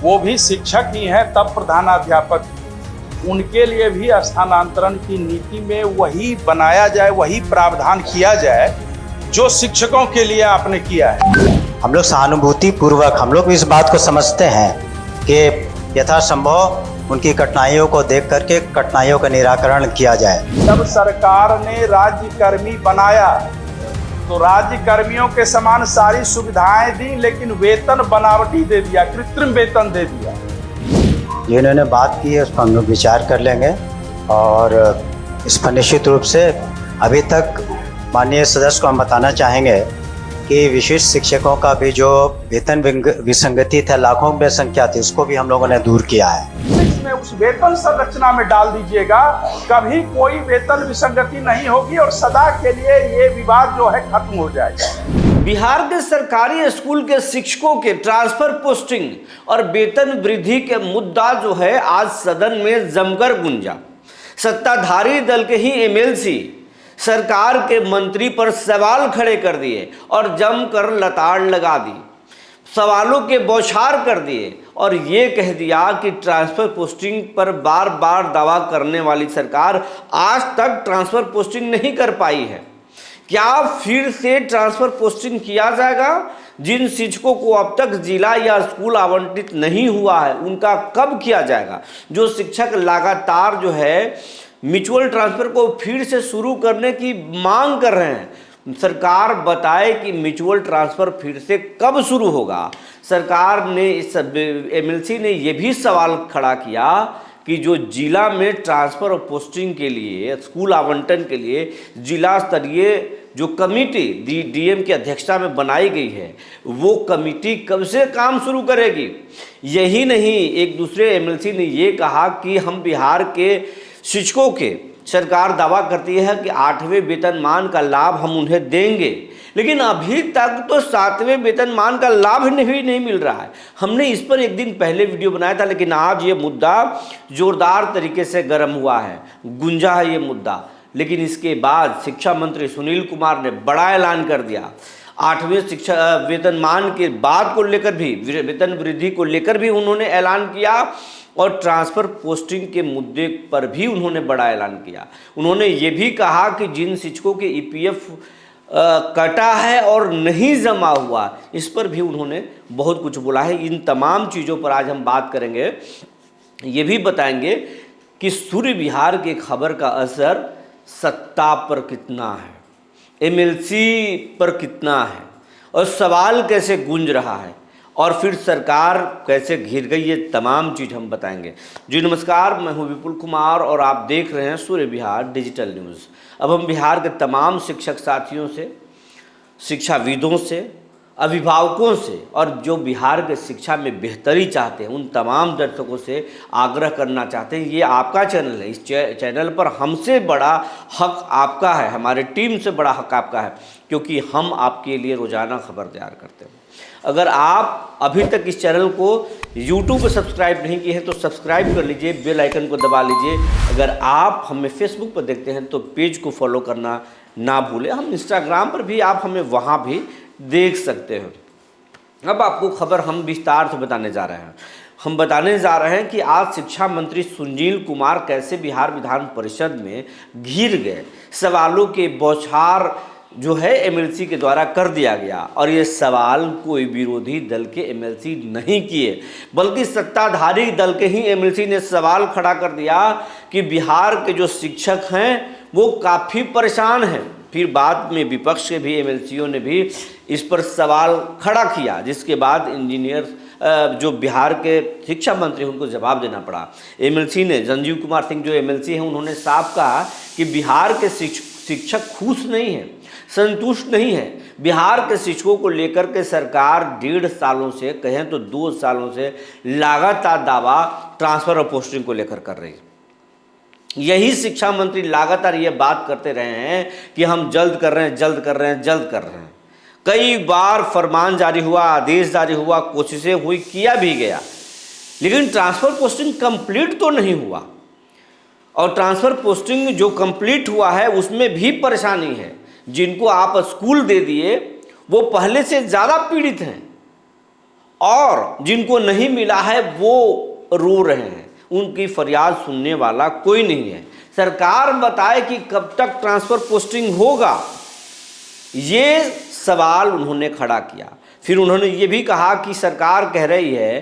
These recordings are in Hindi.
वो भी शिक्षक ही हैं, तब प्रधानाध्यापक। उनके लिए भी स्थानांतरण की नीति में वही बनाया जाए, वही प्रावधान किया जाए जो शिक्षकों के लिए आपने किया है। हम लोग सहानुभूति पूर्वक हम लोग इस बात को समझते हैं कि यथासंभव उनकी कठिनाइयों को देख करके कठिनाइयों का निराकरण किया जाए। जब सरकार ने राज्यकर्मी बनाया तो राज्यकर्मियों के समान सारी सुविधाएं दी, लेकिन वेतन बनावटी दे दिया, कृत्रिम वेतन दे दिया। जो इन्होंने बात की है उस पर हम लोग विचार कर लेंगे और इस पर निश्चित रूप से अभी तक माननीय सदस्य को हम बताना चाहेंगे कि विशिष्ट शिक्षकों का भी जो वेतन विसंगति था, लाखों में संख्या थी, उसको भी हम लोगों ने दूर किया है। इसमें उस वेतन संरचना में डाल दीजिएगा, कभी कोई वेतन विसंगति नहीं होगी और सदा के लिए ये विवाद जो है खत्म हो जाएगा। बिहार के सरकारी स्कूल के शिक्षकों के ट्रांसफर पोस्टिंग और वेतन वृद्धि के मुद्दा जो है आज सदन में जमकर गूंजा। सत्ताधारी दल के ही एमएलसी सरकार के मंत्री पर सवाल खड़े कर दिए और जमकर लताड़ लगा दी, सवालों के बौछार कर दिए और ये कह दिया कि ट्रांसफर पोस्टिंग पर बार बार दावा करने वाली सरकार आज तक ट्रांसफर पोस्टिंग नहीं कर पाई है। क्या फिर से ट्रांसफर पोस्टिंग किया जाएगा? जिन शिक्षकों को अब तक जिला या स्कूल आवंटित नहीं हुआ है उनका कब किया जाएगा? जो शिक्षक लगातार जो है म्यूचुअल ट्रांसफर को फिर से शुरू करने की मांग कर रहे हैं, सरकार बताए कि म्यूचुअल ट्रांसफर फिर से कब शुरू होगा। सरकार ने इस एमएलसी ने यह भी सवाल खड़ा किया कि जो जिला में ट्रांसफर और पोस्टिंग के लिए, स्कूल आवंटन के लिए जिला स्तरीय जो कमेटी डीएम की अध्यक्षता में बनाई गई है, वो कमेटी कब से काम शुरू करेगी? यही नहीं, एक दूसरे एमएलसी ने ये कहा कि हम बिहार के शिक्षकों के, सरकार दावा करती है कि 8वें वेतनमान का लाभ हम उन्हें देंगे, लेकिन अभी तक तो 7वें वेतनमान का लाभ नहीं मिल रहा है। हमने इस पर एक दिन पहले वीडियो बनाया था, लेकिन आज ये मुद्दा जोरदार तरीके से गर्म हुआ है, गुंजा है ये मुद्दा। लेकिन इसके बाद शिक्षा मंत्री सुनील कुमार ने बड़ा ऐलान कर दिया। 8वें शिक्षा वेतनमान के बाद को लेकर भी, वेतन वृद्धि को लेकर भी उन्होंने ऐलान किया और ट्रांसफर पोस्टिंग के मुद्दे पर भी उन्होंने बड़ा ऐलान किया। उन्होंने ये भी कहा कि जिन शिक्षकों के ईपीएफ कटा है और नहीं जमा हुआ, इस पर भी उन्होंने बहुत कुछ बोला है। इन तमाम चीज़ों पर आज हम बात करेंगे। ये भी बताएंगे कि सूर्य विहार के खबर का असर सत्ता पर कितना है, एमएलसी पर कितना है और सवाल कैसे गूंज रहा है और फिर सरकार कैसे घिर गई, ये तमाम चीज़ हम बताएंगे। जी नमस्कार, मैं हूं विपुल कुमार और आप देख रहे हैं सूर्य विहार डिजिटल न्यूज़। अब हम बिहार के तमाम शिक्षक साथियों से, शिक्षाविदों से, अभिभावकों से और जो बिहार के शिक्षा में बेहतरी चाहते हैं उन तमाम दर्शकों से आग्रह करना चाहते हैं, ये आपका चैनल है, इस चैनल पर हमसे बड़ा हक आपका है, हमारे टीम से बड़ा हक आपका है, क्योंकि हम आपके लिए रोज़ाना खबर तैयार करते हैं। अगर आप अभी तक इस चैनल को YouTube पर सब्सक्राइब नहीं किए हैं तो सब्सक्राइब कर लीजिए, बेल आइकन को दबा लीजिए। अगर आप हमें फेसबुक पर देखते हैं तो पेज को फॉलो करना ना भूलें। हम इंस्टाग्राम पर भी, आप हमें वहाँ भी देख सकते हैं। अब आपको खबर हम विस्तार से बताने जा रहे हैं। हम बताने जा रहे हैं कि आज शिक्षा मंत्री सुनील कुमार कैसे बिहार विधान परिषद में घिर गए। सवालों के बौछार जो है एमएलसी के द्वारा कर दिया गया और ये सवाल कोई विरोधी दल के एमएलसी नहीं किए, बल्कि सत्ताधारी दल के ही एमएलसी ने सवाल खड़ा कर दिया कि बिहार के जो शिक्षक हैं वो काफ़ी परेशान हैं। फिर बाद में विपक्ष के भी एमएलसीओं ने भी इस पर सवाल खड़ा किया, जिसके बाद इंजीनियर जो बिहार के शिक्षा मंत्री उनको जवाब देना पड़ा। एमएलसी ने, संजीव कुमार सिंह जो एमएलसी हैं, उन्होंने साफ कहा कि बिहार के शिक्षक खुश नहीं हैं, संतुष्ट नहीं है। बिहार के शिक्षकों को लेकर के सरकार 1.5 सालों से, कहें तो 2 सालों से लगातार दावा ट्रांसफर और पोस्टिंग को लेकर कर रही है। यही शिक्षा मंत्री लगातार ये बात करते रहे हैं कि हम जल्द कर रहे हैं, जल्द कर रहे हैं, जल्द कर रहे हैं। कई बार फरमान जारी हुआ, आदेश जारी हुआ, कोशिशें हुई, किया भी गया, लेकिन ट्रांसफ़र पोस्टिंग कंप्लीट तो नहीं हुआ। और ट्रांसफ़र पोस्टिंग जो कंप्लीट हुआ है उसमें भी परेशानी है। जिनको आप स्कूल दे दिए वो पहले से ज़्यादा पीड़ित हैं और जिनको नहीं मिला है वो रो रहे हैं, उनकी फरियाद सुनने वाला कोई नहीं है। सरकार बताए कि कब तक ट्रांसफ़र पोस्टिंग होगा, ये सवाल उन्होंने खड़ा किया। फिर उन्होंने ये भी कहा कि सरकार कह रही है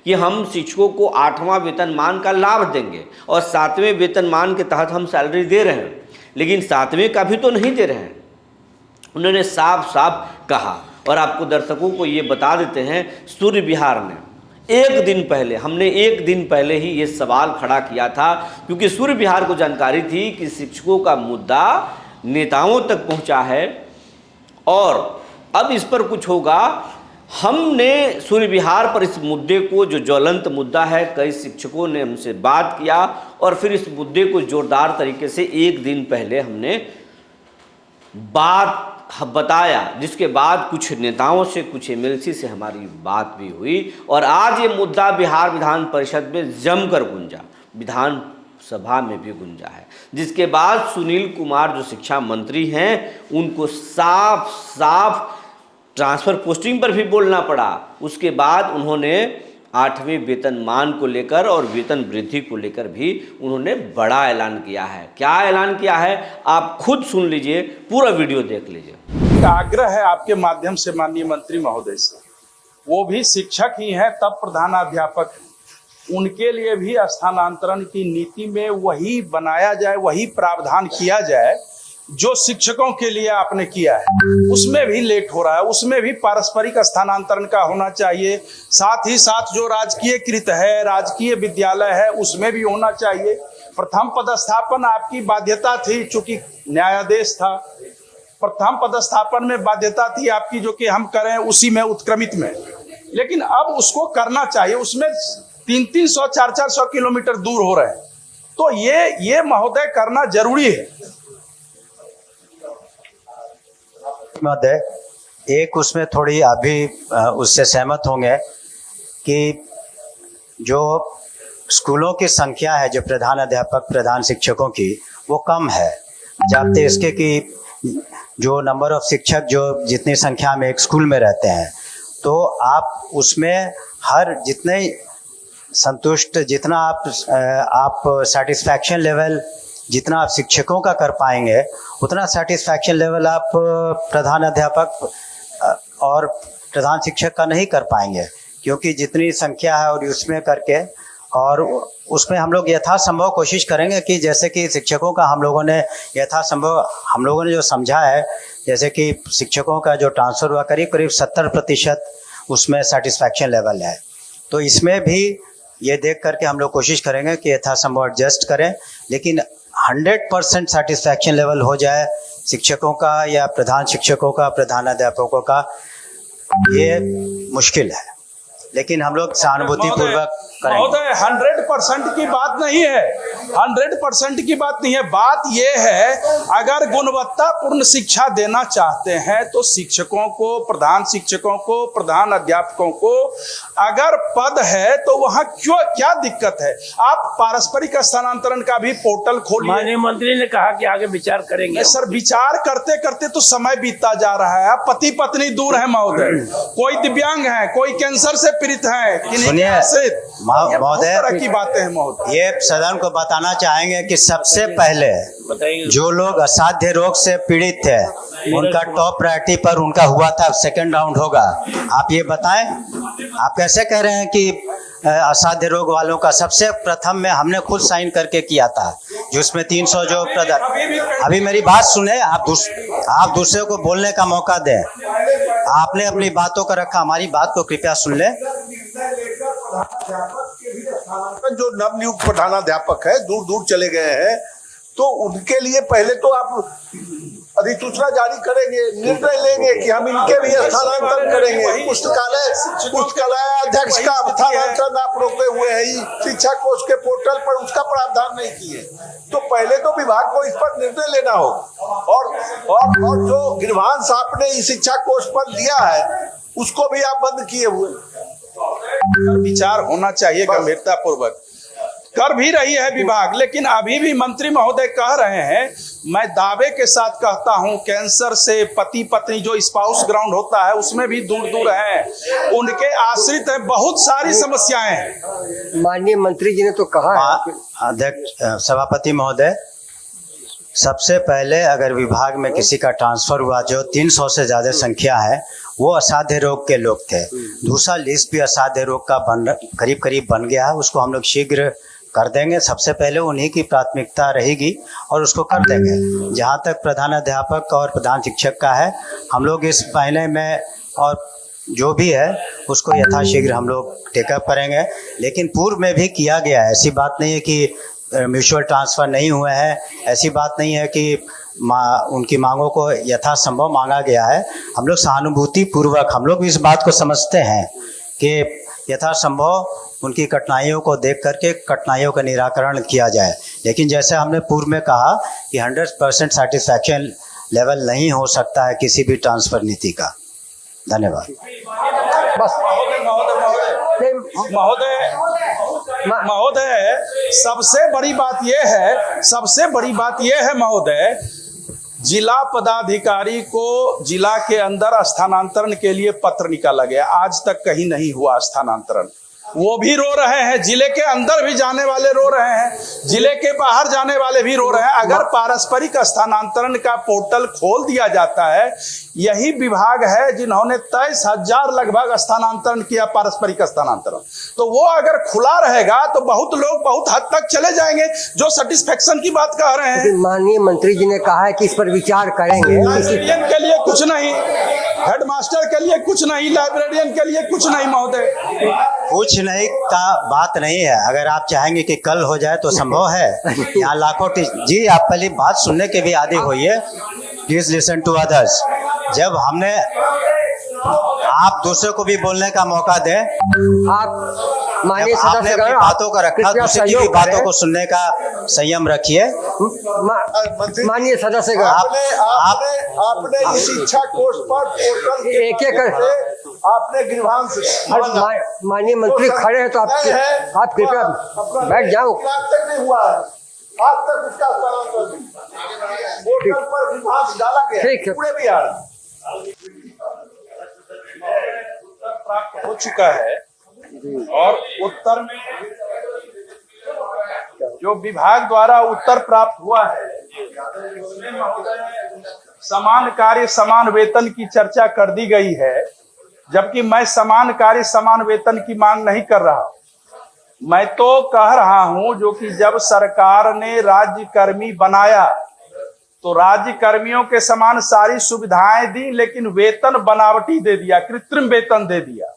कि हम शिक्षकों को 8वां वेतनमान का लाभ देंगे और 7वें वेतनमान के तहत हम सैलरी दे रहे हैं, लेकिन 7वें का भी तो नहीं दे रहे हैं। उन्होंने साफ साफ कहा। और आपको दर्शकों को ये बता देते हैं, सूर्य विहार ने हमने एक दिन पहले ही ये सवाल खड़ा किया था, क्योंकि सूर्य विहार को जानकारी थी कि शिक्षकों का मुद्दा नेताओं तक पहुंचा है और अब इस पर कुछ होगा। हमने सूर्य विहार पर इस मुद्दे को, जो ज्वलंत मुद्दा है, कई शिक्षकों ने हमसे बात किया और फिर इस मुद्दे को जोरदार तरीके से एक दिन पहले हमने बात बताया, जिसके बाद कुछ नेताओं से, कुछ एमएलसी से हमारी बात भी हुई और आज ये मुद्दा बिहार विधान परिषद में जमकर गूंजा, विधान सभा में भी गूंजा है, जिसके बाद सुनील कुमार जो शिक्षा मंत्री हैं उनको साफ साफ ट्रांसफ़र पोस्टिंग पर भी बोलना पड़ा। उसके बाद उन्होंने 8वें वेतनमान को लेकर और वेतन वृद्धि को लेकर भी उन्होंने बड़ा ऐलान किया है। क्या ऐलान किया है आप खुद सुन लीजिए, पूरा वीडियो देख लीजिए। आग्रह है आपके माध्यम से माननीय मंत्री महोदय से, वो भी शिक्षक ही हैं तब प्रधानाध्यापक हैं, उनके लिए भी स्थानांतरण की नीति में वही बनाया जाए, वही प्रावधान किया जाए जो शिक्षकों के लिए आपने किया है। उसमें भी लेट हो रहा है, उसमें भी पारस्परिक स्थानांतरण का होना चाहिए। साथ ही साथ जो राजकीय कृत है, राजकीय विद्यालय है, उसमें भी होना चाहिए। प्रथम पदस्थापन आपकी बाध्यता थी, चूंकि न्यायादेश था, प्रथम पदस्थापन में बाध्यता थी आपकी, जो कि हम करें उसी में उत्क्रमित में, लेकिन अब उसको करना चाहिए। उसमें 300-300, 400-400 किलोमीटर दूर हो रहे हैं, तो ये महोदय करना जरूरी है। महोदय, एक उसमें थोड़ी अभी उससे सहमत होंगे कि जो स्कूलों की संख्या है, जो प्रधान अध्यापक, प्रधान शिक्षकों की, वो कम है। जानते इसके कि जो नंबर ऑफ शिक्षक जो जितनी संख्या में एक स्कूल में रहते हैं, तो आप उसमें हर जितने संतुष्ट, जितना आप सेटिस्फैक्शन लेवल जितना आप शिक्षकों का कर पाएंगे, उतना सेटिस्फैक्शन लेवल आप प्रधान अध्यापक और प्रधान शिक्षक का नहीं कर पाएंगे, क्योंकि जितनी संख्या है और उसमें करके, और उसमें हम लोग यथासंभव कोशिश करेंगे कि जैसे कि शिक्षकों का हम लोगों ने जो समझा है, जैसे कि शिक्षकों का जो ट्रांसफ़र हुआ करीब 70% उसमें सेटिस्फैक्शन लेवल है। तो इसमें भी ये देख करके हम लोग कोशिश करेंगे कि यथासंभव एडजस्ट करें, लेकिन 100% सेटिस्फैक्शन लेवल हो जाए शिक्षकों का या प्रधान शिक्षकों का, प्रधानाध्यापकों का, ये मुश्किल है। लेकिन हम लोग सहानुभूतिपूर्वक करेंगे। महोदय, 100% की बात नहीं है, 100% की बात नहीं है। बात यह है, अगर गुणवत्तापूर्ण शिक्षा देना चाहते हैं तो शिक्षकों को, प्रधान शिक्षकों को, प्रधान अध्यापकों को अगर पद है तो वहां क्या दिक्कत है? आप पारस्परिक स्थानांतरण का भी पोर्टल खोलिए। माननीय मंत्री ने कहा कि आगे विचार करेंगे। सर, विचार करते करते तो समय बीतता जा रहा है। पति पत्नी दूर है महोदय, कोई दिव्यांग है, कोई कैंसर से पीड़ित है। सुनिए महोदय, की बातें हैं महोदय, ये सदन को बताना चाहेंगे कि सबसे पहले जो लोग असाध्य रोग से पीड़ित थे, उनका टॉप प्रायोरिटी पर उनका हुआ था, सेकंड राउंड होगा। आप ये बताएं, आप कैसे कह रहे हैं कि असाध्य रोग वालों का सबसे प्रथम में हमने खुद साइन करके किया था, जो उसमें 300 जो अभी मेरी बात सुने, आप दूसरे को बोलने का मौका दें। आपने अपनी बातों को रखा, हमारी बात को कृपया सुन लें। जो नवनियुक्त प्रधानाध्यापक है, दूर दूर चले गए हैं, तो उनके लिए पहले तो आप अधिसूचना जारी करेंगे, निर्णय लेंगे कि हम इनके लिए स्थानांतरण करेंगे। पुस्तकालय अध्यक्ष का स्थानांतरण आप रोके हुए हैं शिक्षा कोष के पोर्टल पर, उसका प्रावधान नहीं किए, तो पहले तो विभाग को इस पर निर्णय लेना होगा। और जो गिरवांश आपने इस शिक्षा कोष पर दिया है, उसको भी आप बंद किए हुए। विचार होना चाहिए गंभीरता पूर्वक। कर भी रही है विभाग, लेकिन अभी भी मंत्री महोदय कह रहे हैं, मैं दावे के साथ कहता हूं, कैंसर से पति पत्नी जो स्पाउस ग्राउंड होता है उसमें भी दूर दूर हैं, उनके आश्रित हैं, बहुत सारी समस्याएं हैं। माननीय मंत्री जी ने तो कहा है अध्यक्ष सभापति महोदय, सबसे पहले अगर विभाग में किसी का ट्रांसफर हुआ जो 300 से ज़्यादा संख्या है, वो असाध्य रोग के लोग थे। दूसरा लिस्ट भी असाध्य रोग का करीब करीब बन गया है, उसको हम लोग शीघ्र कर देंगे। सबसे पहले उन्हीं की प्राथमिकता रहेगी और उसको कर देंगे। जहाँ तक प्रधानाध्यापक और प्रधान शिक्षक का है, हम लोग इस महीने में और जो भी है उसको यथाशीघ्र हम लोग टेकअप करेंगे। लेकिन पूर्व में भी किया गया है, ऐसी बात नहीं है कि म्यूचुअल ट्रांसफ़र नहीं हुए हैं, ऐसी बात नहीं है कि उनकी मांगों को यथासंभव मांगा गया है। हम लोग सहानुभूति पूर्वक हम लोग इस बात को समझते हैं कि यथासंभव उनकी कठिनाइयों को देख करके कठिनाइयों का निराकरण किया जाए। लेकिन जैसे हमने पूर्व में कहा कि 100% सेटिस्फैक्शन लेवल नहीं हो सकता है किसी भी ट्रांसफ़र नीति का। धन्यवाद। बस महोदय, सबसे बड़ी बात यह है महोदय, जिला पदाधिकारी को जिला के अंदर स्थानांतरण के लिए पत्र निकाला गया, आज तक कहीं नहीं हुआ स्थानांतरण। वो भी रो रहे हैं, जिले के अंदर भी जाने वाले रो रहे हैं, जिले के बाहर जाने वाले भी रो रहे हैं। अगर पारस्परिक स्थानांतरण का पोर्टल खोल दिया जाता है, यही विभाग है जिन्होंने 23,000 लगभग स्थानांतरण किया, पारस्परिक स्थानांतरण, तो वो अगर खुला रहेगा तो बहुत लोग बहुत हद तक चले जाएंगे जो सेटिस्फेक्शन की बात कह रहे हैं। माननीय मंत्री जी ने कहा है कि इस पर विचार करेंगे। लाइब्रेरियन के लिए कुछ नहीं, हेडमास्टर के लिए कुछ नहीं, लाइब्रेरियन के लिए कुछ नहीं महोदय। कुछ नहीं का बात नहीं है। अगर आप चाहेंगे कि कल हो जाए तो संभव है। यहाँ लाखों जी, आप पहले बात सुनने के भी आदी होइए, प्लीज लिसन टू अदर्स। जब हमने आप दूसरे को भी बोलने का मौका दें, आप माननीय आपने अपनी बातों का रखा, दूसरे की भी बातों को सुनने का संयम रखिए। माननीय सदस्य आपने इस इच्छा कोष पर पोर्टल एक आपने गृहांश माननीय मंत्री खड़े हैं तो आप कृपया बैठ जाओ। आज तक नहीं हुआ है, आज तक उसका स्थानांतरण पोर्टल पर गृहांश डाला गया ठीक है। पूरे बिहार प्राप्त हो चुका है और उत्तर में जो विभाग द्वारा उत्तर प्राप्त हुआ है उसमें समान कार्य समान वेतन की चर्चा कर दी गई है, जबकि मैं समान कार्य समान वेतन की मांग नहीं कर रहा। मैं तो कह रहा हूं जो कि जब सरकार ने राज्य कर्मी बनाया तो राज्य कर्मियों के समान सारी सुविधाएं दी, लेकिन वेतन बनावटी दे दिया, कृत्रिम वेतन दे दिया।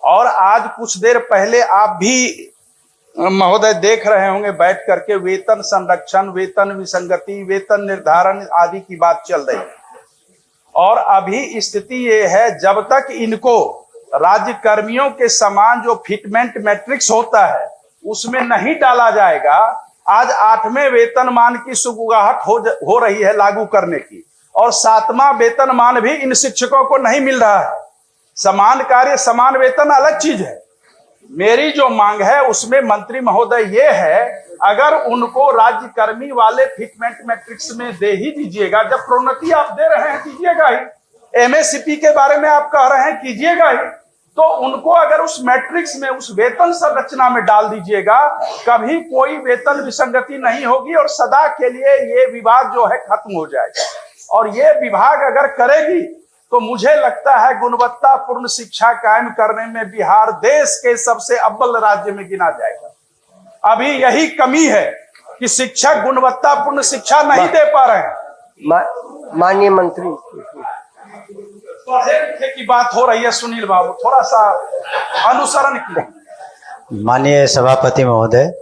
और आज कुछ देर पहले आप भी महोदय देख रहे होंगे बैठ करके वेतन संरक्षण, वेतन विसंगति, वेतन निर्धारण आदि की बात चल रही है। और अभी स्थिति ये है, जब तक इनको राज्य कर्मियों के समान जो फिटमेंट मैट्रिक्स होता है उसमें नहीं डाला जाएगा, आज 8वें वेतनमान की सुगबुगाहट हो रही है लागू करने की, और 7वां वेतनमान भी इन शिक्षकों को नहीं मिल रहा है। समान कार्य समान वेतन अलग चीज है। मेरी जो मांग है उसमें मंत्री महोदय ये है, अगर उनको राज्य कर्मी वाले फिटमेंट मैट्रिक्स में दे ही दीजिएगा, जब प्रोन्नति आप दे रहे हैं कीजिएगा ही, एमएससीपी के बारे में आप कह रहे हैं कीजिएगा ही, तो उनको अगर उस मैट्रिक्स में उस वेतन संरचना में डाल दीजिएगा, कभी कोई वेतन विसंगति नहीं होगी और सदा के लिए ये विवाद जो है खत्म हो जाएगा। और ये विभाग अगर करेगी तो मुझे लगता है गुणवत्तापूर्ण शिक्षा कायम करने में बिहार देश के सबसे अव्वल राज्य में गिना जाएगा। अभी यही कमी है कि शिक्षक गुणवत्तापूर्ण शिक्षा नहीं दे पा रहे हैं। माननीय मंत्री, पढ़े लिखे की बात हो रही है, सुनील बाबू थोड़ा सा अनुसरण कीजिए। माननीय सभापति महोदय,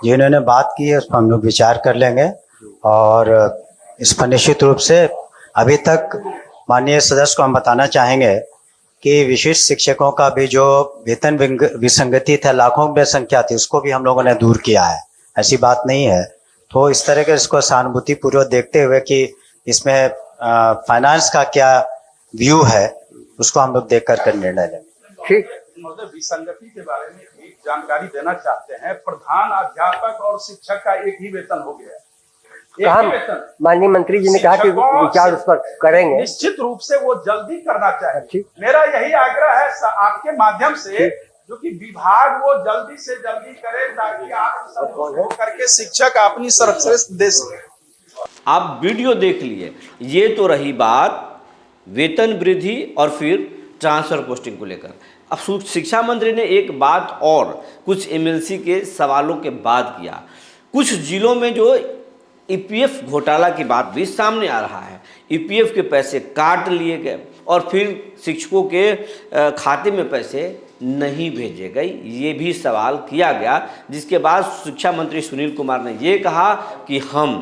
जिन्होंने बात की है उस पर हम लोग विचार कर लेंगे और इस पर निश्चित रूप से अभी तक माननीय सदस्य को हम बताना चाहेंगे कि विशिष्ट शिक्षकों का भी जो वेतन विसंगति था, लाखों में संख्या थी, उसको भी हम लोगों ने दूर किया है, ऐसी बात नहीं है। तो इस तरह के इसको सहानुभूति पूर्वक देखते हुए कि इसमें फाइनेंस का क्या व्यू है, उसको हम लोग देख कर निर्णय लेंगे। ठीक। महोदय विसंगति के बारे में एक जानकारी देना चाहते हैं। प्रधान अध्यापक और शिक्षक का एक ही वेतन हो गया है, एक ही वेतन। माननीय मंत्री जी ने कहा कि विचार उस पर करेंगे। निश्चित रूप से वो जल्दी करना चाहिए। ठीक। मेरा यही आग्रह है आपके माध्यम से, जो कि विभाग वो जल्दी से जल्दी करे ताकि आप सब करके शिक्षक अपनी सर्वश्रेष्ठ दे सके। आप वीडियो देख लिए। ये तो रही बात वेतन वृद्धि और फिर ट्रांसफर पोस्टिंग को लेकर। अब शिक्षा मंत्री ने एक बात और कुछ एमएलसी के सवालों के बाद किया। कुछ जिलों में जो ईपीएफ घोटाला की बात भी सामने आ रहा है, ईपीएफ के पैसे काट लिए गए और फिर शिक्षकों के खाते में पैसे नहीं भेजे गए, ये भी सवाल किया गया। जिसके बाद शिक्षा मंत्री सुनील कुमार ने ये कहा कि हम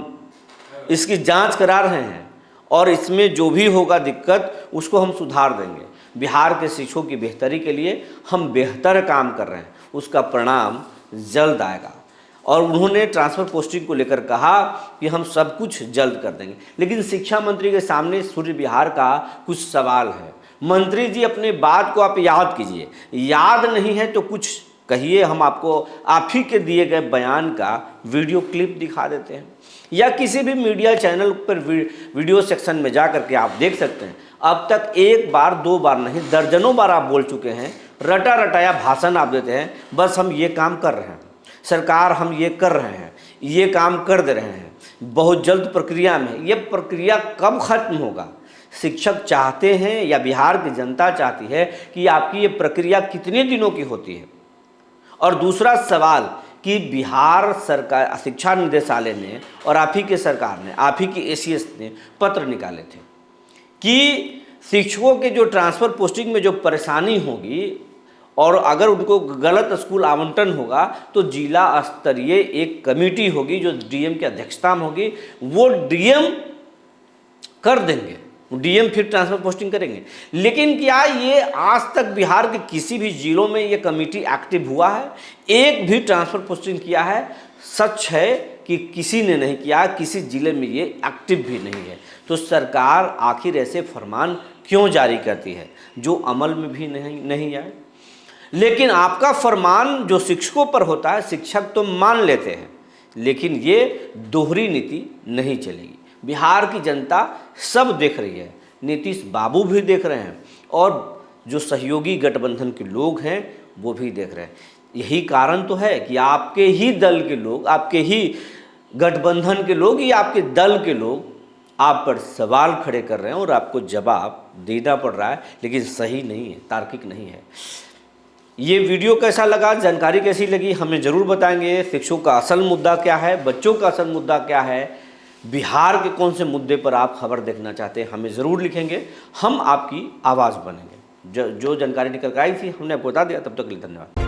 इसकी जांच करा रहे हैं और इसमें जो भी होगा दिक्कत उसको हम सुधार देंगे। बिहार के शिक्षकों की बेहतरी के लिए हम बेहतर काम कर रहे हैं, उसका परिणाम जल्द आएगा। और उन्होंने ट्रांसफ़र पोस्टिंग को लेकर कहा कि हम सब कुछ जल्द कर देंगे। लेकिन शिक्षा मंत्री के सामने सूर्य विहार का कुछ सवाल है। मंत्री जी अपने बात को आप याद कीजिए, याद नहीं है तो कुछ कहिए, हम आपको आप ही के दिए गए बयान का वीडियो क्लिप दिखा देते हैं, या किसी भी मीडिया चैनल पर वीडियो सेक्शन में जा करके आप देख सकते हैं। अब तक एक बार दो बार नहीं, दर्जनों बार आप बोल चुके हैं, रटा रटाया भाषण आप देते हैं, बस हम ये काम कर रहे हैं, सरकार हम ये कर रहे हैं, ये काम कर दे रहे हैं, बहुत जल्द प्रक्रिया में। ये प्रक्रिया कब खत्म होगा? शिक्षक चाहते हैं या बिहार की जनता चाहती है कि आपकी ये प्रक्रिया कितने दिनों की होती है? और दूसरा सवाल कि बिहार सरकार शिक्षा निदेशालय ने और आप ही के सरकार ने, आप ही की एसीएस ने पत्र निकाले थे कि शिक्षकों के जो ट्रांसफ़र पोस्टिंग में जो परेशानी होगी और अगर उनको गलत स्कूल आवंटन होगा तो जिला स्तरीय एक कमेटी होगी जो डीएम की अध्यक्षता में होगी, वो डीएम कर देंगे, डीएम फिर ट्रांसफ़र पोस्टिंग करेंगे। लेकिन क्या ये आज तक बिहार के किसी भी जिलों में ये कमेटी एक्टिव हुआ है? एक भी ट्रांसफ़र पोस्टिंग किया है? सच है कि किसी ने नहीं किया, किसी जिले में ये एक्टिव भी नहीं है। तो सरकार आखिर ऐसे फरमान क्यों जारी करती है जो अमल में भी नहीं आए? लेकिन आपका फरमान जो शिक्षकों पर होता है, शिक्षक तो मान लेते हैं, लेकिन ये दोहरी नीति नहीं चलेगी। बिहार की जनता सब देख रही है, नीतीश बाबू भी देख रहे हैं और जो सहयोगी गठबंधन के लोग हैं वो भी देख रहे हैं। यही कारण तो है कि आपके ही दल के लोग, आपके ही गठबंधन के लोग या आपके दल के लोग आप पर सवाल खड़े कर रहे हैं और आपको जवाब देना पड़ रहा है, लेकिन सही नहीं है, तार्किक नहीं है। ये वीडियो कैसा लगा, जानकारी कैसी लगी, हमें ज़रूर बताएंगे। शिक्षकों का असल मुद्दा क्या है, बच्चों का असल मुद्दा क्या है, बिहार के कौन से मुद्दे पर आप खबर देखना चाहते हैं, हमें ज़रूर लिखेंगे, हम आपकी आवाज़ बनेंगे। जो जानकारी निकल कर आई थी हमने आपको बता दिया। तब तक के लिए धन्यवाद।